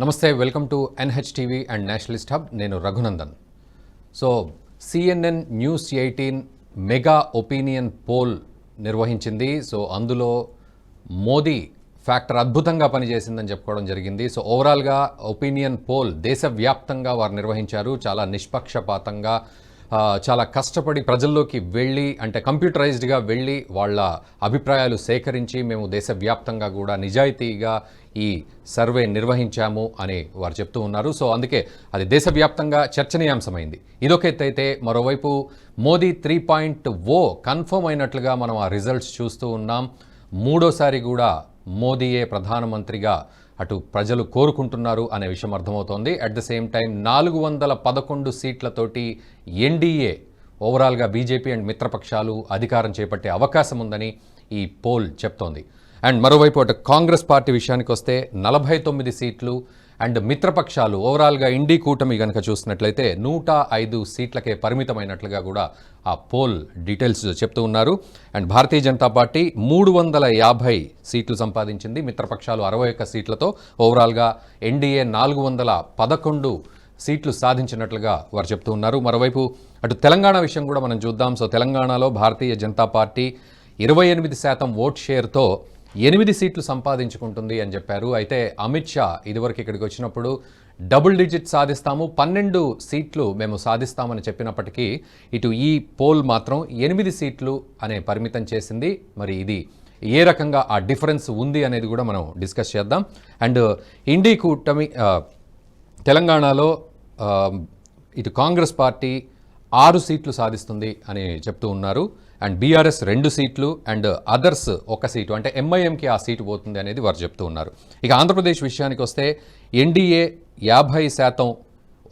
నమస్తే, welcome to NHTV and nationalist hub. నేను Raghunandan. So CNN News 18 mega opinion poll నిర్వహించింది. So అందులో Modi factor అద్భుతంగా పనిచేసిందని చెప్పుకోవడం జరిగింది. సో ఓవరాల్గా ఒపీనియన్ పోల్ దేశవ్యాప్తంగా వారు నిర్వహించారు. చాలా నిష్పక్షపాతంగా, చాలా కష్టపడి ప్రజల్లోకి వెళ్ళి, అంటే కంప్యూటరైజ్డ్గా వెళ్ళి వాళ్ళ అభిప్రాయాలు సేకరించి మేము దేశవ్యాప్తంగా కూడా నిజాయితీగా ఈ సర్వే నిర్వహించాము అని వారు చెప్తూ ఉన్నారు. సో అందుకే అది దేశవ్యాప్తంగా చర్చనీయాంశమైంది. ఇదొక ఎత్తైతే మరోవైపు మోదీ 3.0 కన్ఫర్మ్ అయినట్లుగా మనం ఆ రిజల్ట్స్ చూస్తూ ఉన్నాం. మూడోసారి కూడా మోదీయే ప్రధానమంత్రిగా అటు ప్రజలు కోరుకుంటున్నారు అనే విషయం అర్థమవుతోంది. అట్ ద సేమ్ టైం 411 సీట్లతోటి ఎన్డీఏ ఓవరాల్గా బీజేపీ అండ్ మిత్రపక్షాలు అధికారం చేపట్టే అవకాశం ఉందని ఈ పోల్ చెప్తోంది. అండ్ మరోవైపు అటు కాంగ్రెస్ పార్టీ విషయానికి వస్తే 49 సీట్లు అండ్ మిత్రపక్షాలు ఓవరాల్గా ఇండీ కూటమి కనుక చూసినట్లయితే 105 సీట్లకే పరిమితమైనట్లుగా కూడా ఆ పోల్ డీటెయిల్స్ చెప్తూ ఉన్నారు. అండ్ భారతీయ జనతా పార్టీ 350 సీట్లు సంపాదించింది. మిత్రపక్షాలు 61 సీట్లతో ఓవరాల్గా ఎన్డీఏ 411 సీట్లు సాధించినట్లుగా వారు చెప్తూ ఉన్నారు. మరోవైపు అటు తెలంగాణ విషయం కూడా మనం చూద్దాం. సో తెలంగాణలో భారతీయ జనతా పార్టీ 28% ఓట్ షేర్తో 8 సీట్లు సంపాదించుకుంటుంది అని చెప్పారు. అయితే అమిత్ షా ఇదివరకు ఇక్కడికి వచ్చినప్పుడు డబుల్ డిజిట్ సాధిస్తాము, 12 సీట్లు మేము సాధిస్తామని చెప్పినప్పటికీ ఇటు ఈ పోల్ మాత్రం 8 సీట్లు అనే పరిమితం చేసింది. మరి ఇది ఏ రకంగా ఆ డిఫరెన్స్ ఉంది అనేది కూడా మనం డిస్కస్ చేద్దాం. అండ్ ఇండీ కూటమి తెలంగాణలో ఇటు కాంగ్రెస్ పార్టీ 6 సీట్లు సాధిస్తుంది అని చెప్తూ ఉన్నారు. అండ్ బీఆర్ఎస్ 2 సీట్లు అండ్ అదర్స్ 1 సీటు, అంటే ఎంఐఎంకి ఆ సీటు పోతుంది అనేది వారు చెప్తూ ఉన్నారు. ఇక ఆంధ్రప్రదేశ్ విషయానికి వస్తే ఎన్డీఏ 50%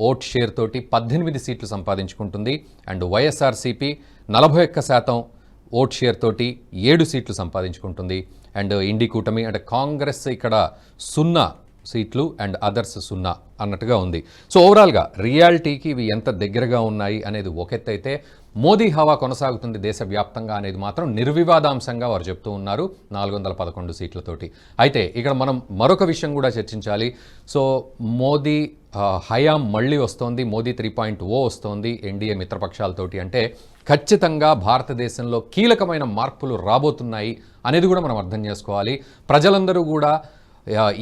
ఓట్ షేర్ తోటి 18 సీట్లు సంపాదించుకుంటుంది. అండ్ వైఎస్ఆర్సీపీ 41% ఓట్ షేర్ తోటి 7 సీట్లు సంపాదించుకుంటుంది. అండ్ ఇండీ కూటమి అంటే కాంగ్రెస్ ఇక్కడ 0 సీట్లు అండ్ అదర్స్ 0 అన్నట్టుగా ఉంది. సో ఓవరాల్గా రియాలిటీకి ఇవి ఎంత దగ్గరగా ఉన్నాయి అనేది ఒక ఎత్తు అయితే, మోదీ హవా కొనసాగుతుంది దేశవ్యాప్తంగా అనేది మాత్రం నిర్వివాదాంశంగా వారు చెప్తూ ఉన్నారు 411 సీట్లతోటి. అయితే ఇక్కడ మనం మరొక విషయం కూడా చర్చించాలి. సో మోదీ హయాం మళ్ళీ వస్తోంది, మోదీ 3.0 వస్తోంది ఎన్డీఏ మిత్రపక్షాలతోటి. అంటే ఖచ్చితంగా భారతదేశంలో కీలకమైన మార్పులు రాబోతున్నాయి అనేది కూడా మనం అర్థం చేసుకోవాలి. ప్రజలందరూ కూడా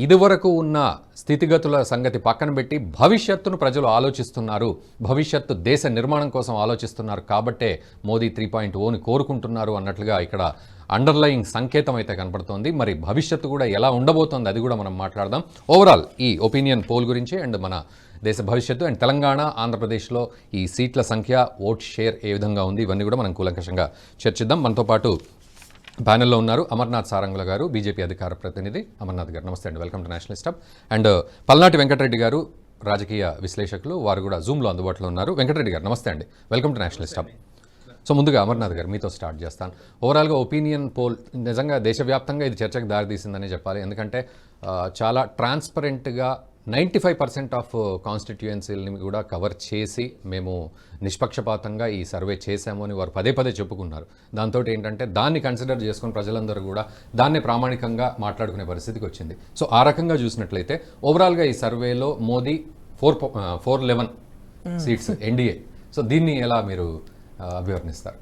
ఇదివరకు ఉన్న స్థితిగతుల సంగతి పక్కన పెట్టి భవిష్యత్తును ప్రజలు ఆలోచిస్తున్నారు, భవిష్యత్తు దేశ నిర్మాణం కోసం ఆలోచిస్తున్నారు. కాబట్టే మోదీ 3.0ని కోరుకుంటున్నారు అన్నట్లుగా ఇక్కడ అండర్లయింగ్ సంకేతం అయితే కనపడుతోంది. మరి భవిష్యత్తు కూడా ఎలా ఉండబోతోంది అది కూడా మనం మాట్లాడదాం. ఓవరాల్ ఈ ఒపీనియన్ పోల్ గురించి అండ్ మన దేశ భవిష్యత్తు అండ్ తెలంగాణ, ఆంధ్రప్రదేశ్లో ఈ సీట్ల సంఖ్య, ఓట్ షేర్ ఏ విధంగా ఉంది, ఇవన్నీ కూడా మనం కూలంకషంగా చర్చిద్దాం. మనతో పాటు ప్యానెల్లో ఉన్నారు అమర్నాథ్ సారంగుల గారు, బీజేపీ అధికార ప్రతినిధి. అమర్నాథ్ గారు నమస్తే అండి, welcome to Nationalist hub. And పల్నాటి వెంకటరెడ్డి గారు, రాజకీయ విశ్లేషకులు, వారు కూడా జూమ్లో అందుబాటులో ఉన్నారు. వెంకటరెడ్డి గారు నమస్తే అండి, welcome to Nationalist hub. So ముందుగా అమర్నాథ్ గారు మీతో స్టార్ట్ చేస్తాను. ఓవరాల్గా ఒపీనియన్ పోల్ నిజంగా దేశవ్యాప్తంగా ఇది చర్చకు దారితీసిందని చెప్పాలి. ఎందుకంటే చాలా ట్రాన్స్పరెంట్గా 95% ఆఫ్ కాన్స్టిట్యుయెన్సీలని కూడా కవర్ చేసి మేము నిష్పక్షపాతంగా ఈ సర్వే చేశాము అని వారు పదే పదే చెప్పుకున్నారు. దాంతో ఏంటంటే దాన్ని కన్సిడర్ చేసుకుని ప్రజలందరూ కూడా దాన్నే ప్రామాణికంగా మాట్లాడుకునే పరిస్థితికి వచ్చింది. సో ఆ రకంగా చూసినట్లయితే ఓవరాల్గా ఈ సర్వేలో మోదీ 411 సీట్స్ ఎన్డీఏ. సో దీన్ని ఎలా మీరు అభివర్ణిస్తారు?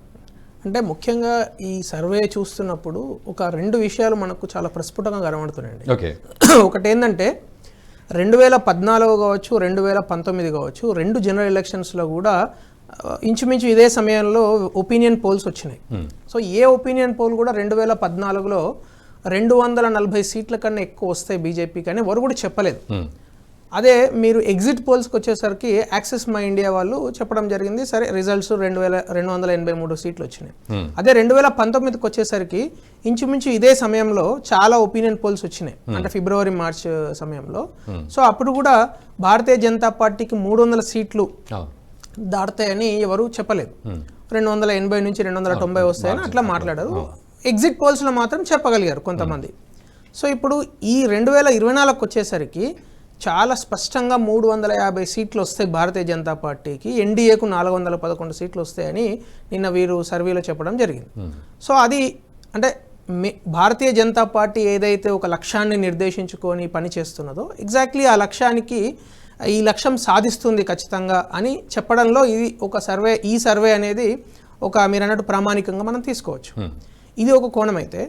అంటే ముఖ్యంగా ఈ సర్వే చూస్తున్నప్పుడు ఒక 2 విషయాలు మనకు చాలా ప్రస్ఫుటంగా కనబడుతున్నాయండి. ఓకే, ఒకటి ఏంటంటే 2014 కావచ్చు, 2019 కావచ్చు, 2 జనరల్ ఎలక్షన్స్లో కూడా ఇంచుమించు ఇదే సమయంలో ఒపీనియన్ పోల్స్ వచ్చినాయి. సో ఏ ఒపీనియన్ పోల్ కూడా 2014లో 240 సీట్ల కన్నా ఎక్కువ వస్తాయి బీజేపీ కానీ ఎవరు కూడా చెప్పలేదు. అదే మీరు ఎగ్జిట్ పోల్స్కి వచ్చేసరికి యాక్సెస్ మై ఇండియా వాళ్ళు చెప్పడం జరిగింది, సరే రిజల్ట్స్ 283 సీట్లు వచ్చినాయి. అదే 2019కి వచ్చేసరికి ఇంచుమించు ఇదే సమయంలో చాలా ఒపీనియన్ పోల్స్ వచ్చినాయి, అంటే ఫిబ్రవరి మార్చ్ సమయంలో. సో అప్పుడు కూడా భారతీయ జనతా పార్టీకి 300 సీట్లు దాటుతాయని ఎవరు చెప్పలేదు. 280 నుంచి 290 వస్తాయని అట్లా మాట్లాడారు. ఎగ్జిట్ పోల్స్లో మాత్రం చెప్పగలిగారు కొంతమంది. సో ఇప్పుడు ఈ 2024కి వచ్చేసరికి చాలా స్పష్టంగా 350 సీట్లు వస్తాయి భారతీయ జనతా పార్టీకి, ఎన్డీఏకు 411 సీట్లు వస్తాయని నిన్న వీరు సర్వేలో చెప్పడం జరిగింది. సో అది అంటే భారతీయ జనతా పార్టీ ఏదైతే ఒక లక్ష్యాన్ని నిర్దేశించుకొని పనిచేస్తున్నదో ఎగ్జాక్ట్లీ ఆ లక్ష్యానికి ఈ లక్ష్యం సాధిస్తుంది ఖచ్చితంగా అని చెప్పడంలో ఇది ఒక ఈ సర్వే అనేది ఒక మీరు అన్నట్టు ప్రామాణికంగా మనం తీసుకోవచ్చు. ఇది ఒక కోణం అయితే,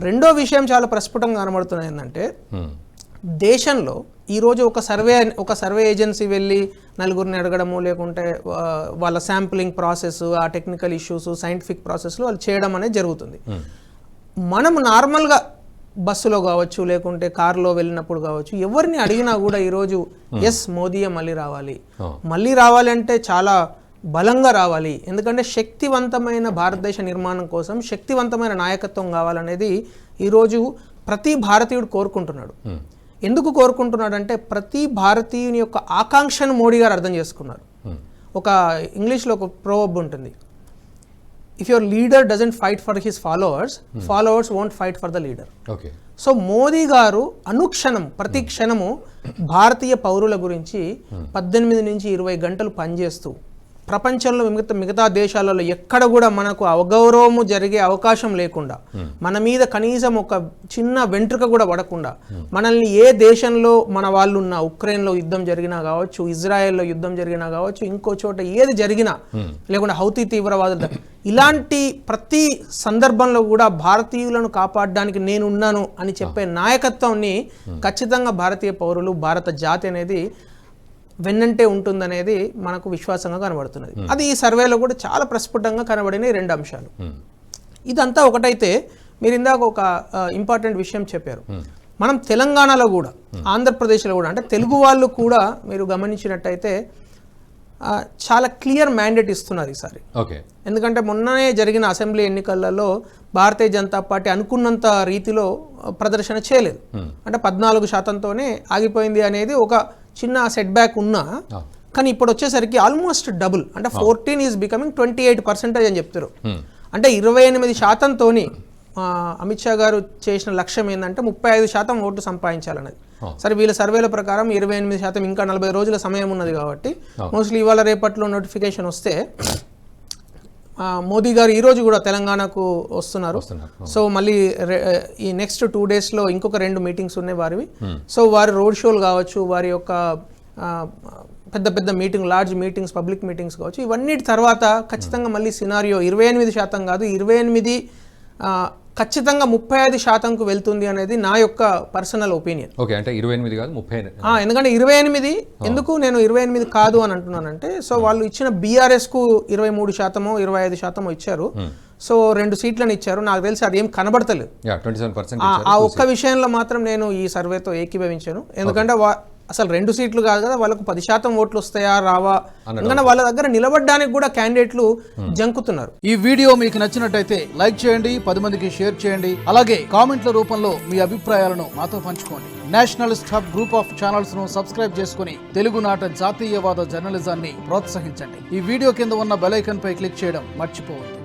రెండో విషయం చాలా ప్రస్ఫుటంగా కనబడుతున్నది ఏంటంటే దేశంలో ఈరోజు ఒక సర్వే ఏజెన్సీ వెళ్ళి నలుగురిని అడగడము లేకుంటే వాళ్ళ శాంప్లింగ్ ప్రాసెస్, ఆ టెక్నికల్ ఇష్యూస్, సైంటిఫిక్ ప్రాసెస్లో వాళ్ళు చేయడం అనేది జరుగుతుంది. మనం నార్మల్గా బస్సులో కావచ్చు లేకుంటే కారులో వెళ్ళినప్పుడు కావచ్చు ఎవరిని అడిగినా కూడా ఈరోజు ఎస్ మోదీయే మళ్ళీ రావాలి అంటే చాలా బలంగా రావాలి, ఎందుకంటే శక్తివంతమైన భారతదేశ నిర్మాణం కోసం శక్తివంతమైన నాయకత్వం కావాలనేది ఈరోజు ప్రతి భారతీయుడు కోరుకుంటున్నాడు. ఎందుకు కోరుకుంటున్నాడు అంటే ప్రతి భారతీయుని యొక్క ఆకాంక్షను మోడీ గారు అర్థం చేసుకున్నారు. ఒక ఇంగ్లీష్లో ఒక ప్రోవర్బ్ ఉంటుంది, if your leader doesn't fight for his followers won't fight for the leader. So Modi గారు అనుక్షణం ప్రతి క్షణము భారతీయ పౌరుల గురించి 18 నుంచి 20 గంటలు పనిచేస్తూ ప్రపంచంలో మిగతా దేశాలలో ఎక్కడ కూడా మనకు అగౌరవము జరిగే అవకాశం లేకుండా, మన మీద కనీసం ఒక చిన్న వెంట్రుక కూడా పడకుండా, మనల్ని ఏ దేశంలో మన వాళ్ళు ఉన్న ఉక్రెయిన్లో యుద్ధం జరిగినా కావచ్చు, ఇజ్రాయెల్లో యుద్ధం జరిగినా కావచ్చు, ఇంకో చోట ఏది జరిగినా లేకుంటే హౌతీ తీవ్రవాదులు, ఇలాంటి ప్రతి సందర్భంలో కూడా భారతీయులను కాపాడడానికి నేనున్నాను అని చెప్పే నాయకత్వాన్ని ఖచ్చితంగా భారతీయ పౌరులు, భారత జాతి అనేది వెన్నంటే ఉంటుందనేది మనకు విశ్వాసంగా కనబడుతున్నది. అది ఈ సర్వేలో కూడా చాలా ప్రస్ఫుటంగా కనబడిన 2 అంశాలు. ఇదంతా ఒకటైతే మీరు ఇందాక ఒక ఇంపార్టెంట్ విషయం చెప్పారు. మనం తెలంగాణలో కూడా ఆంధ్రప్రదేశ్లో కూడా అంటే తెలుగు వాళ్ళు కూడా మీరు గమనించినట్టయితే చాలా క్లియర్ మ్యాండేట్ ఇస్తున్నారు ఈసారి. ఎందుకంటే మొన్ననే జరిగిన అసెంబ్లీ ఎన్నికలలో భారతీయ జనతా పార్టీ అనుకున్నంత రీతిలో ప్రదర్శన చేయలేదు. అంటే 14%తోనే ఆగిపోయింది అనేది ఒక చిన్న సెట్ బ్యాక్ ఉన్నా, కానీ ఇప్పుడు వచ్చేసరికి ఆల్మోస్ట్ డబుల్, అంటే 14 ఈజ్ బికమింగ్ 28% అని చెప్తారు. అంటే 28%తో అమిత్ షా గారు చేసిన లక్ష్యం ఏంటంటే 35% ఓట్లు సంపాదించాలన్నది. సరే వీళ్ళ సర్వేల ప్రకారం 28%, ఇంకా 40 రోజుల సమయం ఉన్నది కాబట్టి మోస్ట్లీ ఇవాళ రేపట్లో నోటిఫికేషన్ వస్తే మోదీ గారు ఈరోజు కూడా తెలంగాణకు వస్తున్నారు. సో మళ్ళీ ఈ నెక్స్ట్ 2 డేస్లో ఇంకొక 2 మీటింగ్స్ ఉన్నాయి వారివి. సో వారి రోడ్ షోలు కావచ్చు, వారి యొక్క పెద్ద meeting, large meetings, public meetings కావచ్చు, ఇవన్నిటి తర్వాత ఖచ్చితంగా మళ్ళీ సినారియో 28% కాదు 28 ఖచ్చితంగా 35%కు వెళ్తుంది అనేది నా యొక్క పర్సనల్ ఒపీనియన్. అంటే 28 కాదు 30. ఎందుకంటే 28 ఎందుకు నేను 28 కాదు అని అంటున్నానంటే, సో వాళ్ళు ఇచ్చిన బీఆర్ఎస్కు 23%, 25% ఇచ్చారు. సో 2 సీట్లను ఇచ్చారు. నాకు తెలిసి అది ఏం కనబడతలేదు. ఆ ఒక్క విషయంలో మాత్రం నేను ఈ సర్వేతో ఏకీభవించాను. ఎందుకంటే అసలు 2 సీట్లు కాదు కదా, వాళ్ళకు 10% ఓట్లు వస్తాయా రావా, ఎందుకంటే వాళ్ళ దగ్గర నిలబడడానికి కూడా క్యాండిడేట్లు జంకుతున్నారు. ఈ వీడియో మీకు నచ్చినట్టయితే లైక్ చేయండి, 10 మందికి షేర్ చేయండి, అలాగే కామెంట్ల రూపంలో మీ అభిప్రాయాలను మాతో పంచుకోండి. Nationalist hub group of channels ను సబ్స్క్రైబ్ చేసుకుని తెలుగునాట జాతీయవాద జర్నలిజాన్ని ప్రోత్సహించండి. ఈ వీడియో కింద ఉన్న బెల్ ఐకాన్ పై క్లిక్ చేయడం మర్చిపోవద్దు.